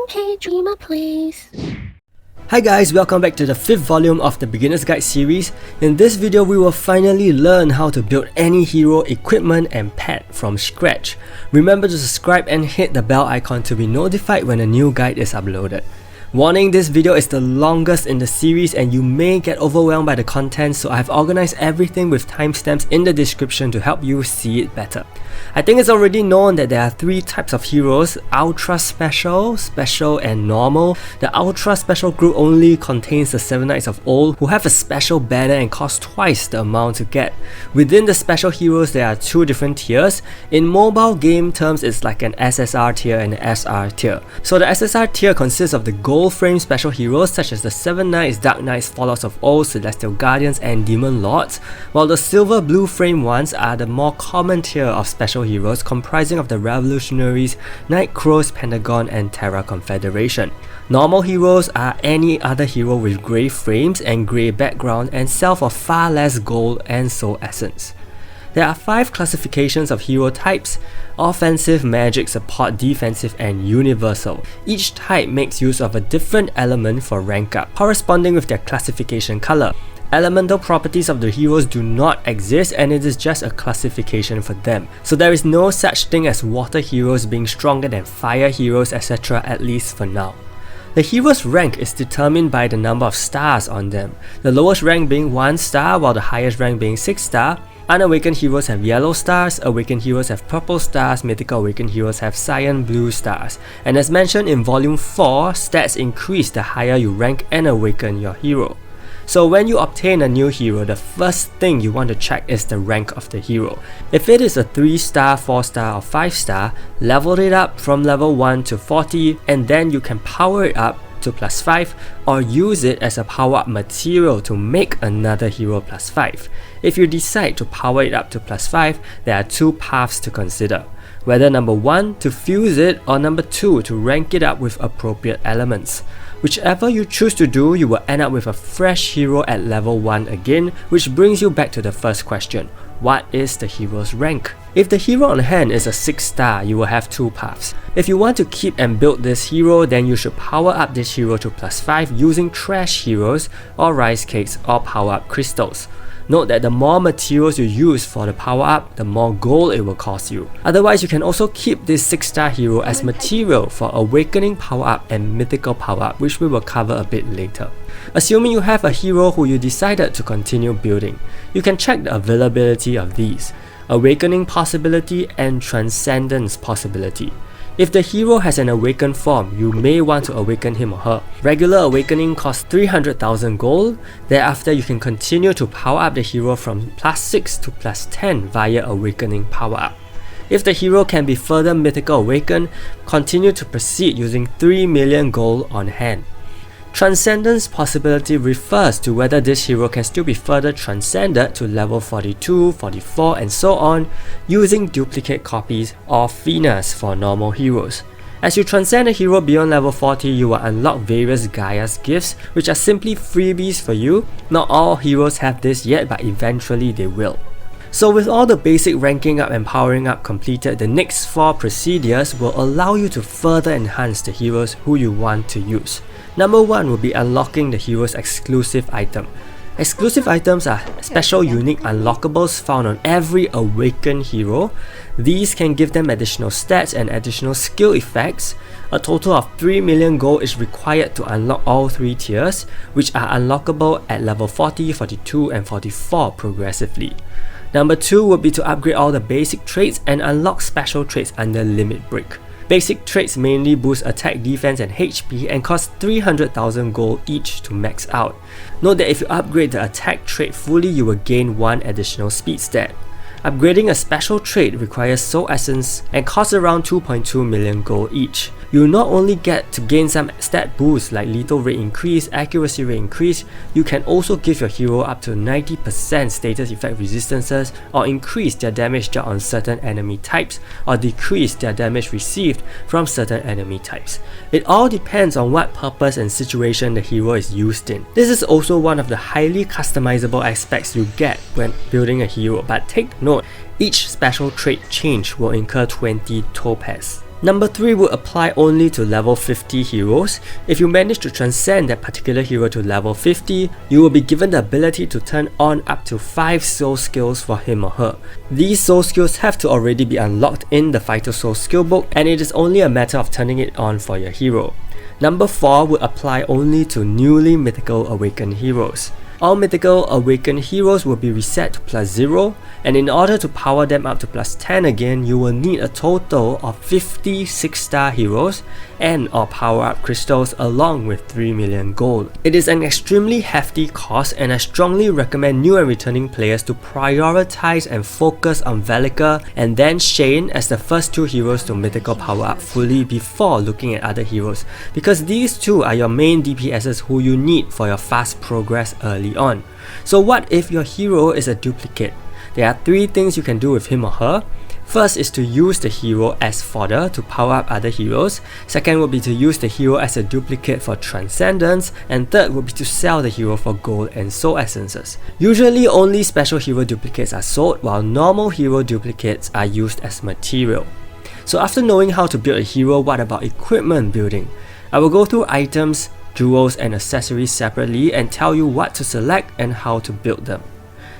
Hey Dreamer, please. Hi guys, welcome back to the 5th volume of the Beginner's Guide series. In this video, we will finally learn how to build any hero, equipment and pet from scratch. Remember to subscribe and hit the bell icon to be notified when a new guide is uploaded. Warning, this video is the longest in the series and you may get overwhelmed by the content, so I've organized everything with timestamps in the description to help you see it better. I think it's already known that there are 3 types of heroes: Ultra Special, Special and Normal. The Ultra Special group only contains the 7 Knights of Old, who have a special banner and cost twice the amount to get. Within the Special heroes, there are 2 different tiers. In mobile game terms, it's like an SSR tier and an SR tier. So the SSR tier consists of the gold frame special heroes such as the 7 Knights, Dark Knights, Followers of Old, Celestial Guardians and Demon Lords, while the silver blue frame ones are the more common tier of special heroes comprising of the Revolutionaries, Night Crows, Pentagon and Terra Confederation. Normal heroes are any other hero with grey frames and grey background and sell for far less gold and soul essence. There are 5 classifications of hero types: offensive, magic, support, defensive and universal. Each type makes use of a different element for rank up, corresponding with their classification color. Elemental properties of the heroes do not exist and it is just a classification for them. So there is no such thing as water heroes being stronger than fire heroes, etc., at least for now. The hero's rank is determined by the number of stars on them, the lowest rank being 1 star while the highest rank being 6 star. Unawakened heroes have yellow stars, awakened heroes have purple stars, mythical awakened heroes have cyan blue stars. And as mentioned in volume 4, stats increase the higher you rank and awaken your hero. So when you obtain a new hero, the first thing you want to check is the rank of the hero. If it is a 3 star, 4 star or 5 star, level it up from level 1 to 40 and then you can power it up to +5 or use it as a power up material to make another hero +5. If you decide to power it up to +5, there are 2 paths to consider. Whether number 1 to fuse it or number 2 to rank it up with appropriate elements. Whichever you choose to do, you will end up with a fresh hero at level 1 again, which brings you back to the first question: what is the hero's rank? If the hero on hand is a 6 star, you will have 2 paths. If you want to keep and build this hero, then you should power up this hero to +5 using trash heroes or rice cakes or power up crystals. Note that the more materials you use for the power up, the more gold it will cost you. Otherwise, you can also keep this 6 star hero as material for awakening power up and mythical power up, which we will cover a bit later. Assuming you have a hero who you decided to continue building, you can check the availability of these: awakening possibility and transcendence possibility. If the hero has an awakened form, you may want to awaken him or her. Regular awakening costs 300,000 gold. Thereafter, you can continue to power up the hero from +6 to +10 via awakening power up. If the hero can be further mythical awakened, continue to proceed using 3 million gold on hand. Transcendence possibility refers to whether this hero can still be further transcended to level 42, 44 and so on using duplicate copies or Finas for normal heroes. As you transcend a hero beyond level 40, you will unlock various Gaia's gifts, which are simply freebies for you. Not all heroes have this yet, but eventually they will. So with all the basic ranking up and powering up completed, the next 4 procedures will allow you to further enhance the heroes who you want to use. Number 1 will be unlocking the hero's exclusive item. Exclusive items are special unique unlockables found on every awakened hero. These can give them additional stats and additional skill effects. A total of 3 million gold is required to unlock all 3 tiers, which are unlockable at level 40, 42 and 44 progressively. Number 2 would be to upgrade all the basic traits and unlock special traits under Limit Break. Basic traits mainly boost attack, defense and HP and cost 300,000 gold each to max out. Note that if you upgrade the attack trait fully, you will gain 1 additional speed stat. Upgrading a special trait requires soul essence and costs around 2.2 million gold each. You not only get to gain some stat boosts like lethal rate increase, accuracy rate increase, you can also give your hero up to 90% status effect resistances or increase their damage dealt on certain enemy types or decrease their damage received from certain enemy types. It all depends on what purpose and situation the hero is used in. This is also one of the highly customizable aspects you get when building a hero, but take note, each special trait change will incur 20 topaz. Number 3 would apply only to level 50 heroes. If you manage to transcend that particular hero to level 50, you will be given the ability to turn on up to 5 soul skills for him or her. These soul skills have to already be unlocked in the Fighter Soul skill book, and it is only a matter of turning it on for your hero. Number 4 would apply only to newly mythical awakened heroes. All mythical awakened heroes will be reset to +0, and in order to power them up to +10 again, you will need a total of 50 6-star heroes and or power-up crystals along with 3 million gold. It is an extremely hefty cost, and I strongly recommend new and returning players to prioritize and focus on Velika and then Shane as the first 2 heroes to mythical power up fully before looking at other heroes, because these 2 are your main DPSs who you need for your fast progress early on. So what if your hero is a duplicate? There are 3 things you can do with him or her. First is to use the hero as fodder to power up other heroes. Second would be to use the hero as a duplicate for transcendence, and third would be to sell the hero for gold and soul essences. Usually only special hero duplicates are sold, while normal hero duplicates are used as material. So after knowing how to build a hero, what about equipment building? I will go through items, jewels and accessories separately and tell you what to select and how to build them.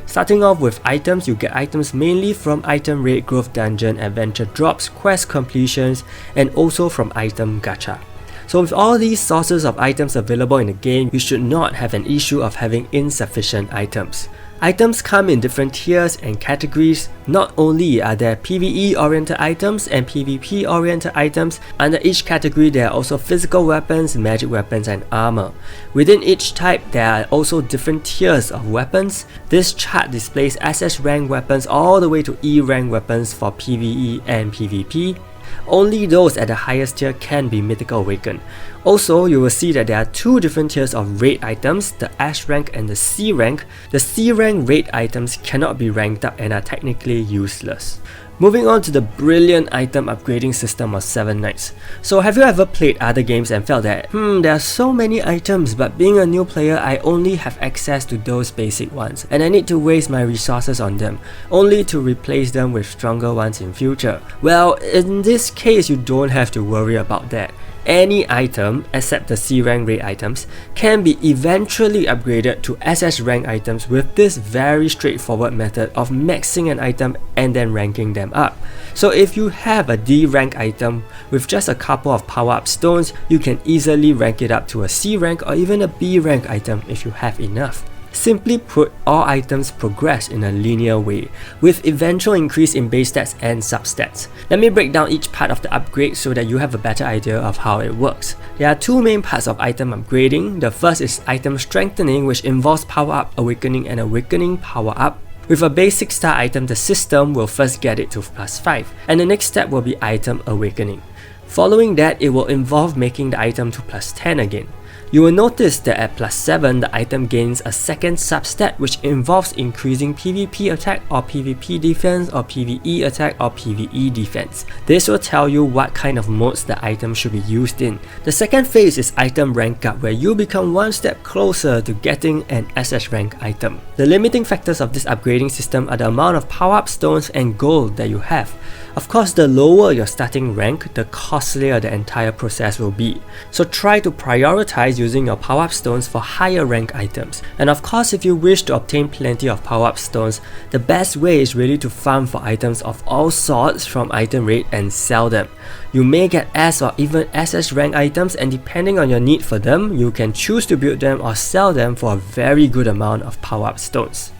Starting off with items, you get items mainly from item raid, growth dungeon, adventure drops, quest completions, and also from item gacha. So with all these sources of items available in the game, you should not have an issue of having insufficient items. Items come in different tiers and categories. Not only are there PvE oriented items and PvP oriented items, under each category there are also physical weapons, magic weapons and armor. Within each type there are also different tiers of weapons. This chart displays SS rank weapons all the way to E rank weapons for PvE and PvP. Only those at the highest tier can be mythical awakened. Also, you will see that there are 2 different tiers of raid items, the S rank and the C rank. The C rank raid items cannot be ranked up and are technically useless. Moving on to the brilliant item upgrading system of 7 Knights. So have you ever played other games and felt that, there are so many items, but being a new player I only have access to those basic ones and I need to waste my resources on them, only to replace them with stronger ones in future? Well, in this case you don't have to worry about that. Any item, except the C rank raid items, can be eventually upgraded to SS rank items with this very straightforward method of maxing an item and then ranking them up. So if you have a D rank item with just a couple of power up stones, you can easily rank it up to a C rank or even a B rank item if you have enough. Simply put, all items progress in a linear way, with eventual increase in base stats and substats. Let me break down each part of the upgrade so that you have a better idea of how it works. There are 2 main parts of item upgrading. The first is item strengthening, which involves power up, awakening and awakening power up. With a base 6-star item, the system will first get it to +5, and the next step will be item awakening. Following that, it will involve making the item to +10 again. You will notice that at +7, the item gains a second substat which involves increasing PvP attack or PvP defense or PvE attack or PvE defense. This will tell you what kind of modes the item should be used in. The second phase is item rank up, where you become one step closer to getting an SS rank item. The limiting factors of this upgrading system are the amount of power-up stones and gold that you have. Of course, the lower your starting rank, the costlier the entire process will be. So try to prioritize using your power-up stones for higher rank items. And of course, if you wish to obtain plenty of power-up stones, the best way is really to farm for items of all sorts from item raid and sell them. You may get S or even SS rank items, and depending on your need for them, you can choose to build them or sell them for a very good amount of power-up stones.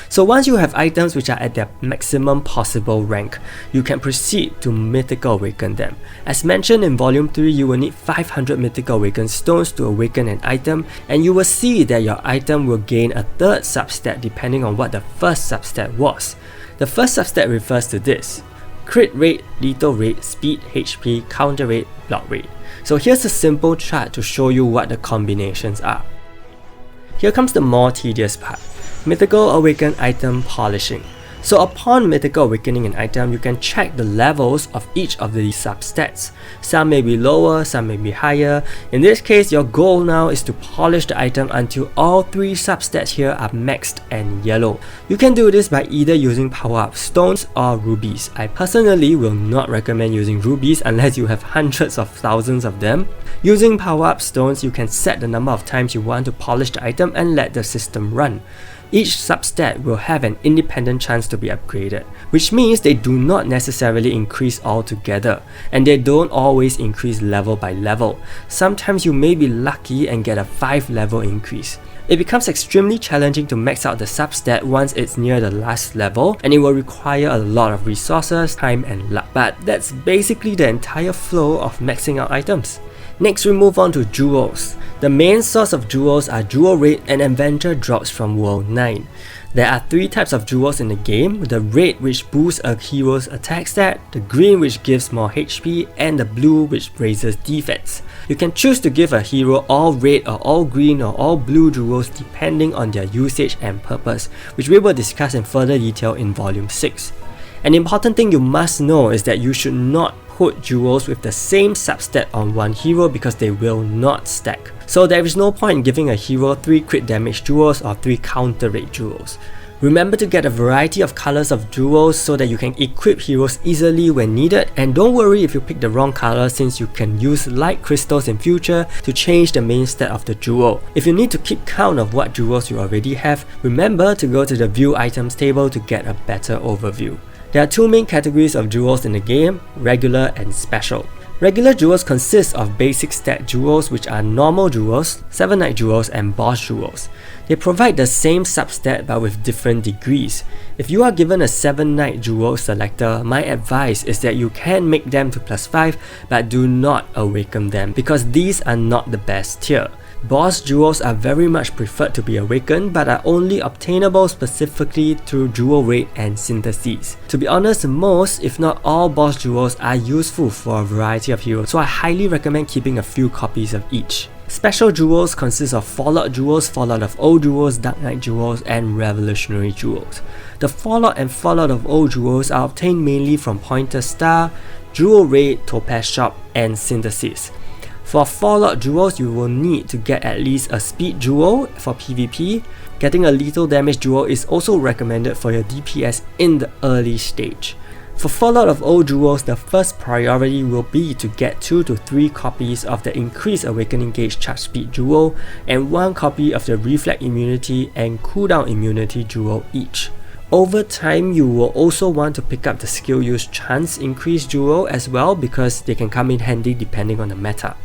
So once you have items which are at their maximum possible rank, you can proceed to Mythical Awaken them. As mentioned in Volume 3, you will need 500 Mythical Awaken stones to awaken an item, and you will see that your item will gain a third substat depending on what the first substat was. The first substat refers to this: crit rate, lethal rate, speed, HP, counter rate, block rate. So here's a simple chart to show you what the combinations are. Here comes the more tedious part. Mythical Awaken item polishing. So upon Mythical Awakening an item, you can check the levels of each of these substats. Some may be lower, some may be higher. In this case, your goal now is to polish the item until all 3 substats here are maxed and yellow. You can do this by either using power-up stones or rubies. I personally will not recommend using rubies unless you have hundreds of thousands of them. Using power-up stones, you can set the number of times you want to polish the item and let the system run. Each substat will have an independent chance to be upgraded, which means they do not necessarily increase altogether, and they don't always increase level by level. Sometimes you may be lucky and get a 5 level increase. It becomes extremely challenging to max out the substat once it's near the last level, and it will require a lot of resources, time and luck. But that's basically the entire flow of maxing out items. Next, we move on to jewels. The main source of jewels are jewel rate and adventure drops from World 9. There are 3 types of jewels in the game: the red, which boosts a hero's attack stat, the green, which gives more HP, and the blue, which raises defense. You can choose to give a hero all red or all green or all blue jewels depending on their usage and purpose, which we will discuss in further detail in Volume 6. An important thing you must know is that you should not put jewels with the same substat on one hero because they will not stack. So there is no point in giving a hero 3 crit damage jewels or 3 counter rate jewels. Remember to get a variety of colors of jewels so that you can equip heroes easily when needed, and don't worry if you pick the wrong color, since you can use light crystals in future to change the main stat of the jewel. If you need to keep count of what jewels you already have, remember to go to the view items table to get a better overview. There are 2 main categories of jewels in the game: regular and special. Regular jewels consist of basic stat jewels, which are normal jewels, 7 night jewels, and boss jewels. They provide the same substat but with different degrees. If you are given a 7 night jewel selector, my advice is that you can make them to +5, but do not awaken them because these are not the best tier. Boss jewels are very much preferred to be awakened, but are only obtainable specifically through jewel rate and syntheses. To be honest, most, if not all, boss jewels are useful for a variety of heroes, so I highly recommend keeping a few copies of each. Special jewels consist of Fallout jewels, Fallout of Old jewels, Dark Knight jewels, and Revolutionary jewels. The Fallout and Fallout of Old jewels are obtained mainly from Pointer Star, Jewel Rate, Topaz Shop, and Synthesis. For Fallout jewels, you will need to get at least a speed jewel for PvP. Getting a lethal damage jewel is also recommended for your DPS in the early stage. For Fallout of Old jewels, the first priority will be to get 2 to 3 copies of the increased awakening gauge charge speed jewel and 1 copy of the reflect immunity and cooldown immunity jewel each. Over time, you will also want to pick up the skill use chance increase jewel as well because they can come in handy depending on the meta.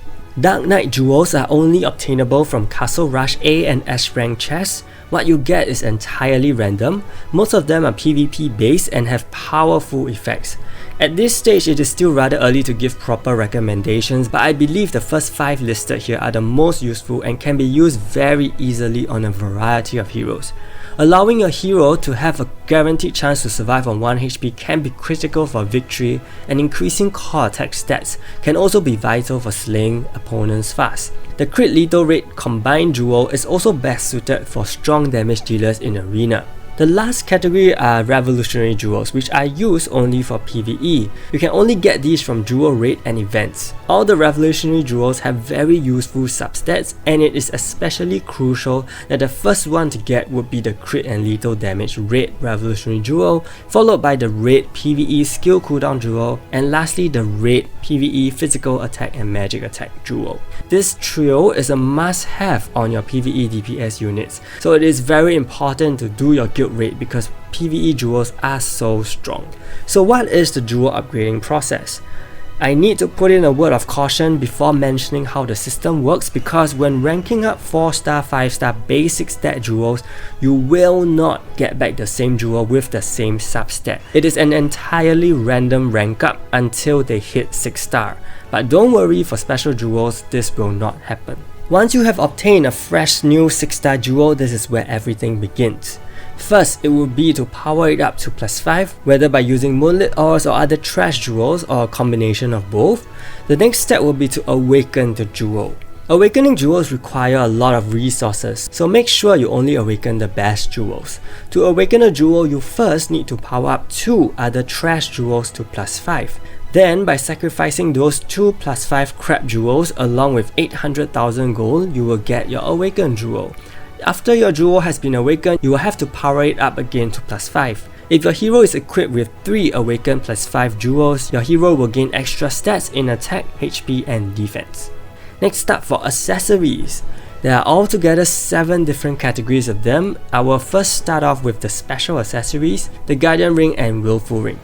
Dark Knight jewels are only obtainable from Castle Rush A and S rank chests. What you get is entirely random. Most of them are PvP based and have powerful effects. At this stage, it is still rather early to give proper recommendations, but I believe the first 5 listed here are the most useful and can be used very easily on a variety of heroes. Allowing a hero to have a guaranteed chance to survive on 1 HP can be critical for victory, and increasing core attack stats can also be vital for slaying opponents fast. The crit lethal rate combined jewel is also best suited for strong damage dealers in arena. The last category are Revolutionary jewels, which are used only for PvE. You can only get these from jewel rate and events. All the Revolutionary jewels have very useful substats, and it is especially crucial that the first one to get would be the crit and lethal damage red Revolutionary jewel, followed by the red PvE skill cooldown jewel, and lastly the red PvE physical attack and magic attack jewel. This trio is a must-have on your PvE DPS units, so it is very important to do your guild rate because PvE jewels are so strong. So what is the jewel upgrading process? I need to put in a word of caution before mentioning how the system works, because when ranking up 4-star, 5-star basic stat jewels, you will not get back the same jewel with the same substat. It is an entirely random rank up until they hit 6-star. But don't worry, for special jewels, this will not happen. Once you have obtained a fresh new 6-star jewel, this is where everything begins. First, it will be to power it up to +5, whether by using moonlit ores or other trash jewels or a combination of both. The next step will be to awaken the jewel. Awakening jewels require a lot of resources, so make sure you only awaken the best jewels. To awaken a jewel, you first need to power up 2 other trash jewels to +5. Then, by sacrificing those 2 +5 crap jewels along with 800,000 gold, you will get your awakened jewel. After your jewel has been awakened, you will have to power it up again to +5. If your hero is equipped with 3 awakened +5 jewels, your hero will gain extra stats in attack, HP and defense. Next up, for accessories. There are altogether 7 different categories of them. I will first start off with the special accessories, the Guardian Ring and Willful Ring.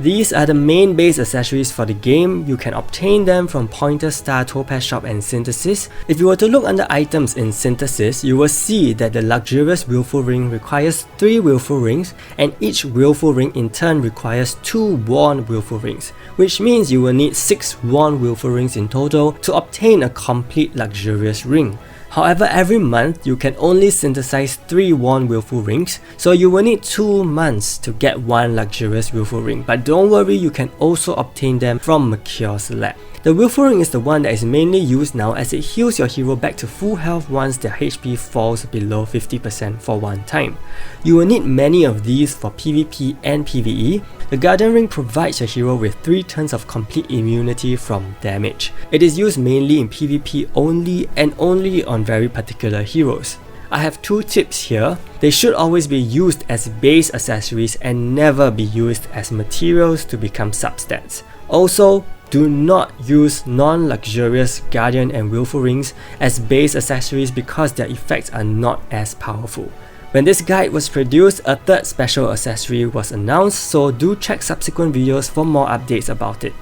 These are the main base accessories for the game. You can obtain them from Pointer Star, Topaz Shop and Synthesis. If you were to look under items in Synthesis, you will see that the luxurious Willful Ring requires 3 Willful Rings, and each Willful Ring in turn requires 2 Worn Willful Rings, which means you will need 6 Worn Willful Rings in total to obtain a complete luxurious ring. However, every month you can only synthesize 3 Worn Willful Rings, so you will need 2 months to get 1 luxurious Willful Ring, but don't worry, you can also obtain them from Mercure's lab. The Willful Ring is the one that is mainly used now, as it heals your hero back to full health once their HP falls below 50% for one time. You will need many of these for PvP and PvE. The Guardian Ring provides your hero with 3 turns of complete immunity from damage. It is used mainly in PvP only and only on very particular heroes. I have 2 tips here. They should always be used as base accessories and never be used as materials to become substats. Also, do not use non-luxurious Guardian and Willful Rings as base accessories because their effects are not as powerful. When this guide was produced, a 3rd special accessory was announced, so do check subsequent videos for more updates about it.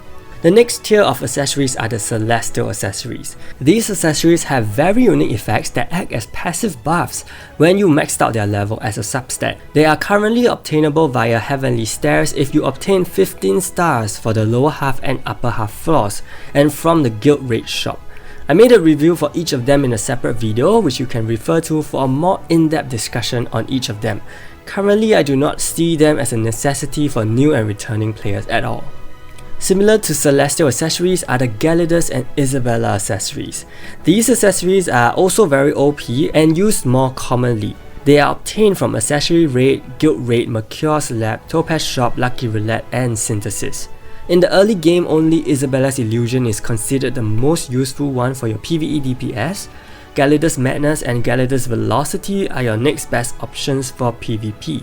The next tier of accessories are the Celestial accessories. These accessories have very unique effects that act as passive buffs when you maxed out their level as a substat. They are currently obtainable via Heavenly Stairs if you obtain 15 stars for the lower half and upper half floors, and from the Guild Raid shop. I made a review for each of them in a separate video, which you can refer to for a more in-depth discussion on each of them. Currently, I do not see them as a necessity for new and returning players at all. Similar to Celestial accessories are the Galidus and Isabella accessories. These accessories are also very OP and used more commonly. They are obtained from Accessory Raid, Guild Raid, Mercure's Lab, Topaz Shop, Lucky Roulette and Synthesis. In the early game, only Isabella's Illusion is considered the most useful one for your PvE DPS. Galidus Madness and Galidus Velocity are your next best options for PvP.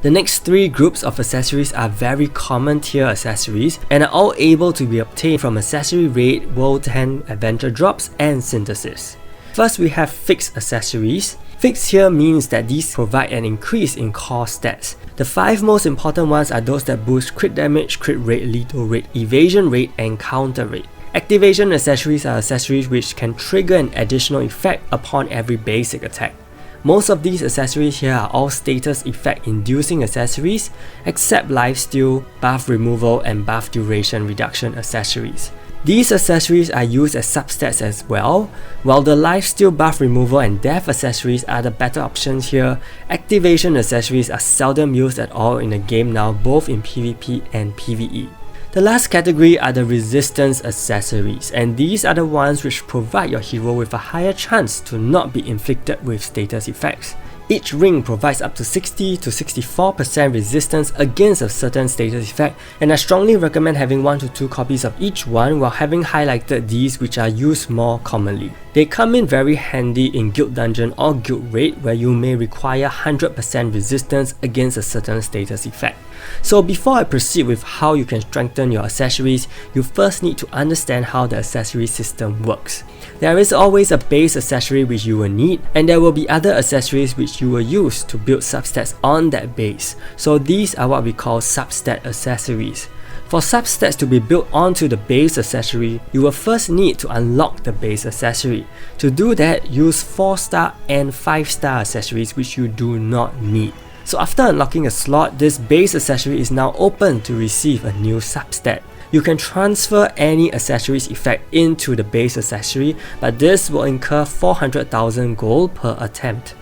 The next 3 groups of accessories are very common tier accessories and are all able to be obtained from Accessory Raid, World 10 Adventure Drops and Synthesis. First, we have Fixed accessories. Fixed here means that these provide an increase in core stats. The 5 most important ones are those that boost crit damage, crit rate, lethal rate, evasion rate and counter rate. Activation accessories are accessories which can trigger an additional effect upon every basic attack. Most of these accessories here are all status effect inducing accessories, except lifesteal, buff removal and buff duration reduction accessories. These accessories are used as substats as well. While the lifesteal, buff removal and death accessories are the better options here, activation accessories are seldom used at all in the game now, both in PvP and PvE. The last category are the resistance accessories, and these are the ones which provide your hero with a higher chance to not be inflicted with status effects. Each ring provides up to 60 to 64% resistance against a certain status effect, and I strongly recommend having 1 to 2 copies of each one while having highlighted these which are used more commonly. They come in very handy in Guild Dungeon or Guild Raid where you may require 100% resistance against a certain status effect. So before I proceed with how you can strengthen your accessories, you first need to understand how the accessory system works. There is always a base accessory which you will need, and there will be other accessories which you will use to build substats on that base. So these are what we call substat accessories. For substats to be built onto the base accessory, you will first need to unlock the base accessory. To do that, use 4-star and 5-star accessories which you do not need. So after unlocking a slot, this base accessory is now open to receive a new substat. You can transfer any accessories effect into the base accessory, but this will incur 400,000 gold per attempt.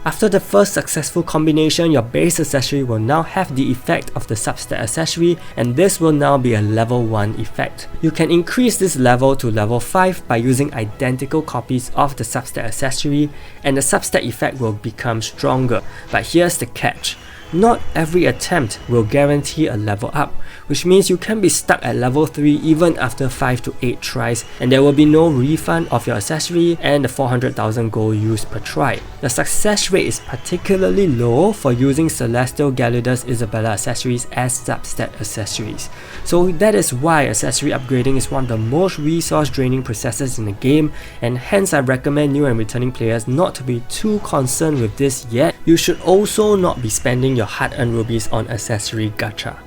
After the first successful combination, your base accessory will now have the effect of the substat accessory, and this will now be a level 1 effect. You can increase this level to level 5 by using identical copies of the substat accessory, and the substat effect will become stronger. But here's the catch. Not every attempt will guarantee a level up, which means you can be stuck at level 3 even after 5 to 8 tries, and there will be no refund of your accessory and the 400,000 gold used per try. The success rate is particularly low for using Celestial Gallidas Isabella accessories as substat accessories. So that is why accessory upgrading is one of the most resource draining processes in the game, and hence I recommend new and returning players not to be too concerned with this yet. You should also not be spending your hard-earned rubies on accessory gacha.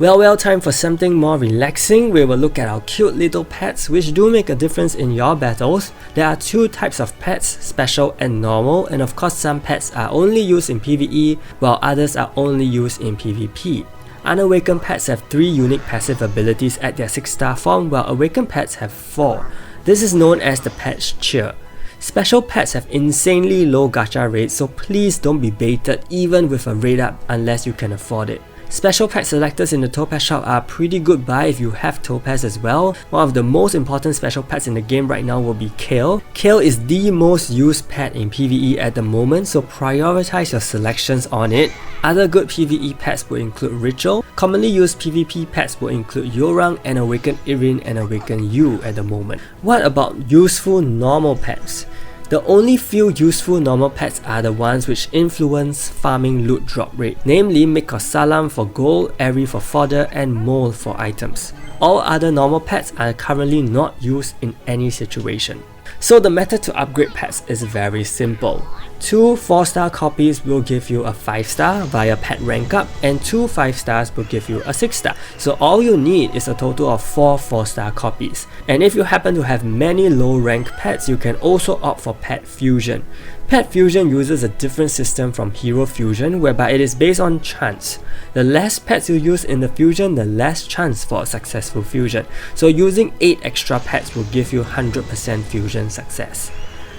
Well, time for something more relaxing. We will look at our cute little pets which do make a difference in your battles. There are 2 types of pets, special and normal, and of course some pets are only used in PvE while others are only used in PvP. Unawakened pets have 3 unique passive abilities at their 6-star form, while awakened pets have 4. This is known as the pet's cheer. Special pets have insanely low gacha rates, so please don't be baited even with a rate up unless you can afford it. Special pet selectors in the Topaz shop are a pretty good buy if you have Topaz as well. One of the most important special pets in the game right now will be Kale. Kale is the most used pet in PvE at the moment, so prioritize your selections on it. Other good PvE pets will include Ritual. Commonly used PvP pets will include Yorang and Awakened Irin and Awakened Yu at the moment. What about useful normal pets? The only few useful normal pets are the ones which influence farming loot drop rate, namely Mikosalam for gold, Eri for fodder, and Mole for items. All other normal pets are currently not used in any situation. So the method to upgrade pets is very simple. 2 4-star copies will give you a 5-star via pet rank up, and 2 5-stars will give you a 6-star. So all you need is a total of 4 4-star copies. And if you happen to have many low rank pets, you can also opt for Pet Fusion. Pet Fusion uses a different system from Hero Fusion, whereby it is based on chance. The less pets you use in the fusion, the less chance for a successful fusion. So using 8 extra pets will give you 100% fusion success.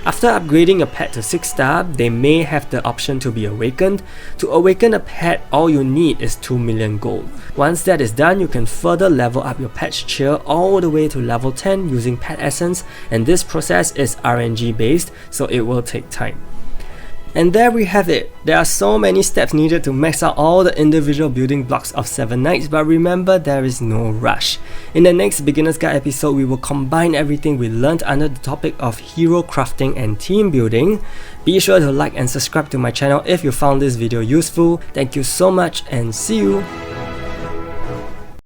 After upgrading a pet to 6-star, they may have the option to be awakened. To awaken a pet, all you need is 2 million gold. Once that is done, you can further level up your pet's cheer all the way to level 10 using pet essence, and this process is RNG based, so it will take time. And there we have it. There are so many steps needed to max out all the individual building blocks of 7 Knights, but remember, there is no rush. In the next Beginner's Guide episode, we will combine everything we learned under the topic of hero crafting and team building. Be sure to like and subscribe to my channel if you found this video useful. Thank you so much and see you!